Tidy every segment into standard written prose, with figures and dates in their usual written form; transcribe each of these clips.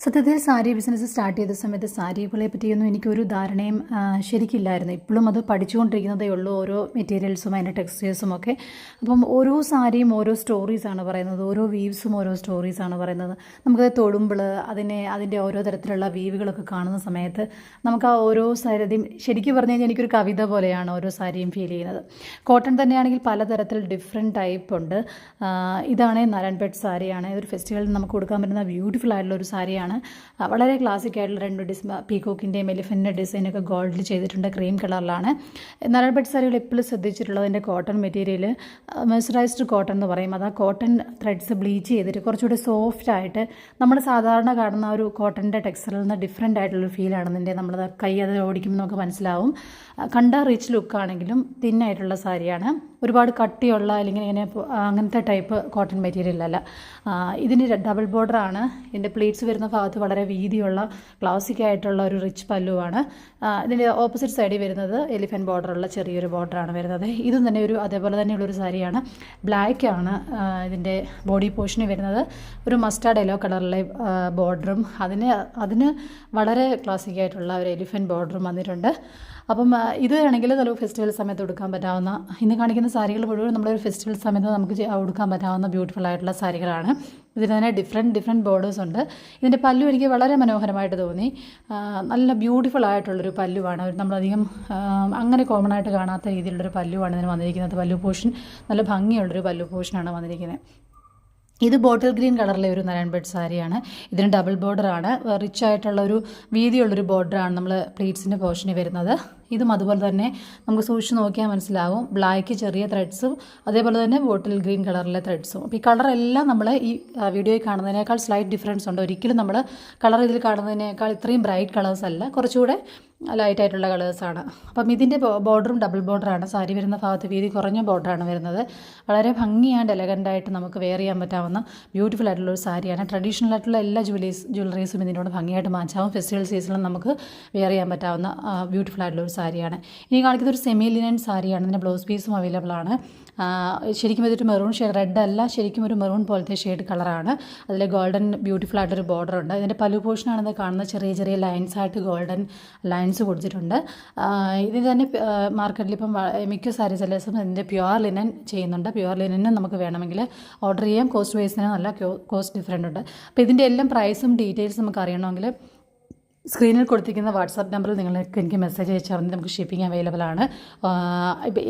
സത്യത്തിൽ sari business start ചെയ്ത സമയത്ത് സാരികളെ പറ്റിയൊന്നും എനിക്കൊരു ധാരണയും ശരിക്കില്ലായിരുന്നു. ഇപ്പോഴും അത് പഠിച്ചുകൊണ്ടിരിക്കുന്നതേ ഉള്ളൂ, ഓരോ മെറ്റീരിയൽസും അതിൻ്റെ ടെക്സ്റ്റേഴ്സും ഒക്കെ. അപ്പം ഓരോ സാരിയും ഓരോ സ്റ്റോറീസാണ് പറയുന്നത്, ഓരോ വീവ്സും ഓരോ സ്റ്റോറീസാണ് പറയുന്നത്. നമുക്കത് തൊടുമ്പോൾ അതിൻ്റെ ഓരോ തരത്തിലുള്ള വീവുകളൊക്കെ കാണുന്ന സമയത്ത് നമുക്ക് ആ ഓരോ സാരിയും ശരിക്കും പറഞ്ഞു കഴിഞ്ഞാൽ എനിക്കൊരു കവിത പോലെയാണ് ഓരോ സാരിയും ഫീൽ ചെയ്യുന്നത്. കോട്ടൺ തന്നെയാണെങ്കിൽ പലതരത്തിൽ ഡിഫറെൻറ്റ് ടൈപ്പ് ഉണ്ട്. ഇതാണ് നാരായൺപേട്ട് സാരിയാണ്. ഒരു ഫെസ്റ്റിവലിൽ നമുക്ക് കൊടുക്കാൻ പറ്റുന്ന ബ്യൂട്ടിഫുൾ ആയിട്ടുള്ള ഒരു സാരിയാണ്. വളരെ ക്ലാസിക് ആയിട്ടുള്ള രണ്ട് പീകോക്കിൻ്റെയും എലിഫൻറ്റിൻ്റെ ഡിസൈനൊക്കെ ഗോൾഡിൽ ചെയ്തിട്ടുണ്ട്, ക്രീം കളറിലാണ്. നാരായൺപേട്ട് സാരികൾ എപ്പോഴും ശ്രദ്ധിച്ചിട്ടുള്ളതിൻ്റെ കോട്ടൺ മെറ്റീരിയൽ മെഴ്സറൈസ്ഡ് കോട്ടൺ എന്ന് പറയും. അത് ആ കോട്ടൺ ത്രെഡ്സ് ബ്ലീച്ച് ചെയ്തിട്ട് കുറച്ചുകൂടി സോഫ്റ്റ് ആയിട്ട് നമ്മൾ സാധാരണ കാണുന്ന ഒരു കോട്ടൻ്റെ ടെക്സ്ചറിൽ നിന്ന് ഡിഫറെൻ്റ് ആയിട്ടുള്ളൊരു ഫീലാണ് ഇതിൻ്റെ. നമ്മൾ കൈ അത് ഓടിക്കുമ്പോൾ നമുക്ക് മനസ്സിലാവും. കണ്ട റിച്ച് ലുക്കാണെങ്കിലും തിന്നായിട്ടുള്ള സാരിയാണ്. ഒരുപാട് കട്ടിയുള്ള അല്ലെങ്കിൽ ഇങ്ങനെ അങ്ങനത്തെ ടൈപ്പ് കോട്ടൺ മെറ്റീരിയൽ അല്ല. ഇതിന് ഡബിൾ ബോർഡറാണ്. ഇതിൻ്റെ പ്ലീറ്റ്സ് വരുന്ന ഭാഗത്ത് വളരെ വീതിയുള്ള ക്ലാസിക് ആയിട്ടുള്ള ഒരു റിച്ച് പല്ലുവാണ്. ഇതിൻ്റെ ഓപ്പോസിറ്റ് സൈഡിൽ വരുന്നത് എലിഫൻറ്റ് ബോർഡറുള്ള ചെറിയൊരു ബോർഡറാണ് വരുന്നത്. ഇതും തന്നെ അതേപോലെ തന്നെയുള്ളൊരു സാരിയാണ്. ബ്ലാക്ക് ആണ് ഇതിൻ്റെ ബോഡി പോർഷന് വരുന്നത്. ഒരു മസ്റ്റാർഡ് യെല്ലോ കളറിലെ ബോർഡറും അതിന് വളരെ ക്ലാസിക് ആയിട്ടുള്ള ഒരു എലിഫൻറ്റ് ബോർഡറും വന്നിട്ടുണ്ട്. അപ്പം ഇത് ആണെങ്കിൽ നല്ല ഫെസ്റ്റിവൽ സമയത്ത് ഉടുക്കാൻ പറ്റാവുന്ന, ഇന്ന് കാണിക്കുന്ന സാരികൾ മുഴുവൻ നമ്മളൊരു ഫെസ്റ്റിവൽ സമയത്ത് നമുക്ക് ഉടുക്കാൻ പറ്റാവുന്ന ബ്യൂട്ടിഫുൾ ആയിട്ടുള്ള സാരികളാണ്. ഇതിന് തന്നെ ഡിഫറെൻറ്റ് ബോർഡേഴ്സ് ഉണ്ട്. ഇതിൻ്റെ പല്ലു എനിക്ക് വളരെ മനോഹരമായിട്ട് തോന്നി. നല്ല ബ്യൂട്ടിഫുൾ ആയിട്ടുള്ളൊരു പല്ലുവാണ്. നമ്മളധികം അങ്ങനെ കോമൺ ആയിട്ട് കാണാത്ത രീതിയിലുള്ളൊരു പല്ലുവാണ് ഇതിന് വന്നിരിക്കുന്നത്. പല്ലു പോർഷൻ നല്ല ഭംഗിയുള്ളൊരു പല്ലു പോർഷനാണ് വന്നിരിക്കുന്നത്. ഇത് ബോട്ടിൽ ഗ്രീൻ കളറിലെ ഒരു നാരായൺപേട്ട് സാരിയാണ്. ഇതിന് ഡബിൾ ബോർഡറാണ്. റിച്ച് ആയിട്ടുള്ള ഒരു വീതിയുള്ളൊരു ബോർഡറാണ് നമ്മൾ പ്ലീറ്റ്സിൻ്റെ പോർഷനിൽ വരുന്നത്. ഇതും അതുപോലെ തന്നെ നമുക്ക് സൂക്ഷിച്ച് നോക്കിയാൽ മനസ്സിലാവും. ബ്ലാക്ക് ചെറിയ ത്രെഡ്സും അതേപോലെ തന്നെ ബോട്ടിൽ ഗ്രീൻ കളറിലെ ത്രെഡ്സും. അപ്പോൾ ഈ കളറെല്ലാം നമ്മൾ ഈ വീഡിയോയിൽ കാണുന്നതിനേക്കാൾ സ്ലൈറ്റ് ഡിഫറൻസ് ഉണ്ട്. ഒരിക്കലും നമ്മൾ കളർ ഇതിൽ കാണുന്നതിനേക്കാൾ ഇത്രയും ബ്രൈറ്റ് കളേഴ്സ് അല്ല, കുറച്ചുകൂടെ ലൈറ്റായിട്ടുള്ള കളേഴ്സാണ്. അപ്പം ഇതിൻ്റെ ബോർഡറും ഡബിൾ ബോർഡറാണ്. സാരി വരുന്ന ഭാഗത്ത് വീതി കുറഞ്ഞ ബോർഡറാണ് വരുന്നത്. വളരെ ഭംഗിയായിട്ട് എലഗൻ്റായിട്ട് നമുക്ക് വെയർ ചെയ്യാൻ പറ്റാവുന്ന ബ്യൂട്ടിഫുൾ ആയിട്ടുള്ളൊരു സാരിയാണ്. ട്രഡീഷണൽ ആയിട്ടുള്ള എല്ലാ ജ്വല്ലറീസും ഇതിനോട് ഭംഗിയായിട്ട് മാച്ചാവും. ഫെസ്റ്റിവൽ സീസണിൽ നമുക്ക് വെയർ ചെയ്യാൻ പറ്റാവുന്ന ബ്യൂട്ടിഫുൾ ആയിട്ടുള്ളൊരു സാരിയാണ്. ഇനി കാണിക്കുന്ന ഒരു സെമി ലിനൻ സാരിയാണ്. ഇതിൻ്റെ ബ്ലൗസ് പീസും അവൈലബിൾ ആണ്. ശരിക്കും ഇതൊരു മെറൂൺ ഷെയ്ഡ്, റെഡ് അല്ല, ശരിക്കും ഒരു മെറൂൺ പോലത്തെ ഷെയ്ഡ് കളറാണ്. അതിൽ ഗോൾഡൻ ബ്യൂട്ടിഫുൾ ആയിട്ടൊരു ബോർഡർ ഉണ്ട്. ഇതിൻ്റെ പല്ലു പോർഷനാണെന്ന് കാണുന്ന ചെറിയ ലൈൻസ് ആയിട്ട് ഗോൾഡൻ ലൈൻസ് കൊടുത്തിട്ടുണ്ട്. ഇതിന് തന്നെ മാർക്കറ്റിൽ ഇപ്പം മിക്ക സാരി സെല്ലേഴ്സും ഇതിൻ്റെ പ്യുവർ ലിനൻ ചെയ്യുന്നുണ്ട്. പ്യുവർ ലിനന് നമുക്ക് വേണമെങ്കിൽ ഓർഡർ ചെയ്യാം. കോസ്റ്റ് വൈസിന് നല്ല കോസ്റ്റ് ഡിഫറെൻ്റ് ഉണ്ട്. അപ്പോൾ ഇതിൻ്റെ എല്ലാം പ്രൈസും ഡീറ്റെയിൽസും നമുക്ക് അറിയണമെങ്കിൽ സ്ക്രീനിൽ കൊടുത്തിരിക്കുന്ന വാട്സാപ്പ് നമ്പറിൽ നിങ്ങൾക്ക് എനിക്ക് മെസ്സേജ് അയച്ചാൽ മതി. നമുക്ക് ഷിപ്പിംഗ് അവൈലബിൾ ആണ്.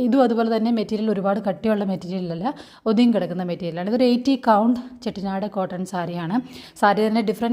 ഇതും അതുപോലെ തന്നെ മെറ്റീരിയൽ ഒരുപാട് കട്ടിയുള്ള മെറ്റീരിയലല്ല, ഒതുങ്ങി കിടക്കുന്ന മെറ്റീരിയലാണ്. ഇതൊരു 80 കൗണ്ട് ചെട്ടിനാട് കോട്ടൺ സാരിയാണ്. സാരി തന്നെ ഡിഫറെൻറ്റ്